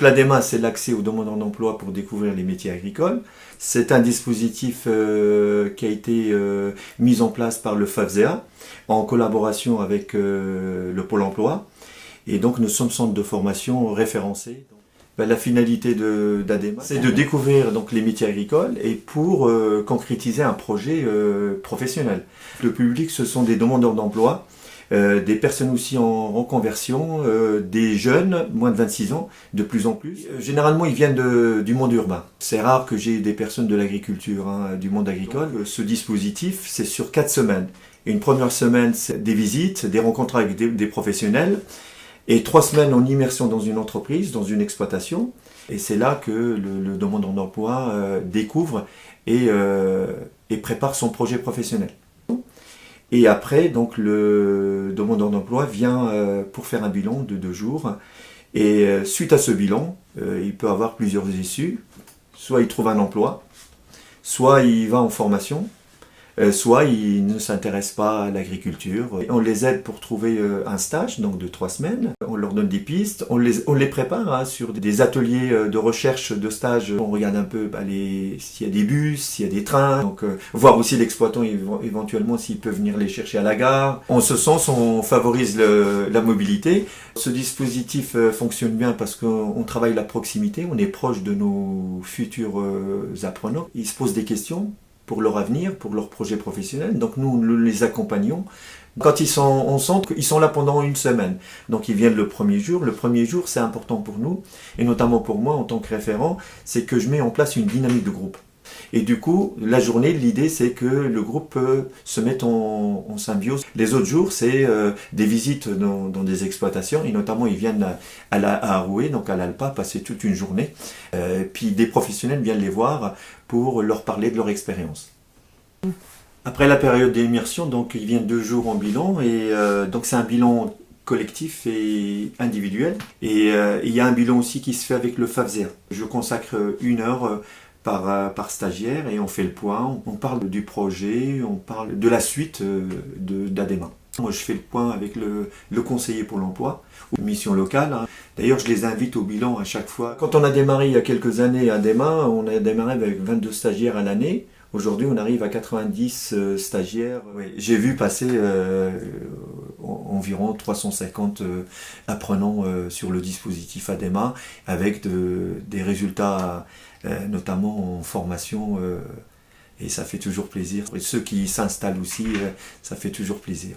L'ADEMA, c'est l'accès aux demandeurs d'emploi pour découvrir les métiers agricoles. C'est un dispositif qui a été mis en place par le FAFSEA en collaboration avec le Pôle emploi. Et donc nous sommes centre de formation référencés. La finalité d'ADEMA, c'est de découvrir donc, les métiers agricoles et pour concrétiser un projet professionnel. Le public, ce sont des demandeurs d'emploi, des personnes aussi en reconversion, des jeunes, moins de 26 ans, de plus en plus. Généralement, ils viennent du monde urbain. C'est rare que j'ai des personnes de l'agriculture, du monde agricole. Ce dispositif, c'est sur 4 semaines. Une première semaine, c'est des visites, des rencontres avec des professionnels. Et 3 semaines en immersion dans une entreprise, dans une exploitation. Et c'est là que le demandeur d'emploi découvre et prépare son projet professionnel. Et après, donc, le demandeur d'emploi vient pour faire un bilan de 2 jours. Et suite à ce bilan, il peut avoir plusieurs issues. Soit il trouve un emploi, soit il va en formation, soit ils ne s'intéressent pas à l'agriculture. On les aide pour trouver un stage donc de 3 semaines. On leur donne des pistes, on les prépare sur des ateliers de recherche de stage. On regarde un peu s'il y a des bus, s'il y a des trains, donc voir aussi l'exploitant éventuellement s'il peut venir les chercher à la gare. En ce sens, on favorise la mobilité. Ce dispositif fonctionne bien parce qu'on travaille la proximité, on est proche de nos futurs apprenants. Ils se posent des questions pour leur avenir, pour leur projet professionnel. Donc nous les accompagnons. Quand ils sont en centre, ils sont là pendant 1 semaine. Donc ils viennent le premier jour. Le premier jour, c'est important pour nous, et notamment pour moi en tant que référent, c'est que je mets en place une dynamique de groupe. Et du coup, la journée, l'idée, c'est que le groupe se mette en symbiose. Les autres jours, c'est des visites dans des exploitations, et notamment, ils viennent à Arouet, donc à l'Alpa, passer toute une journée. Puis des professionnels viennent les voir pour leur parler de leur expérience. Après la période d'immersion, donc ils viennent 2 jours en bilan, et donc c'est un bilan collectif et individuel. Et il y a un bilan aussi qui se fait avec le FAFSEA. Je consacre 1 heure par stagiaire et on fait le point, on parle du projet, on parle de la suite d'ADEMA. Moi je fais le point avec le conseiller pour l'emploi, ou mission locale. D'ailleurs je les invite au bilan à chaque fois. Quand on a démarré il y a quelques années ADEMA, on a démarré avec 22 stagiaires à l'année. Aujourd'hui on arrive à 90 stagiaires. Oui, j'ai vu passer environ 350 apprenants sur le dispositif ADEMA avec des résultats notamment en formation, et ça fait toujours plaisir. Et ceux qui s'installent aussi, ça fait toujours plaisir.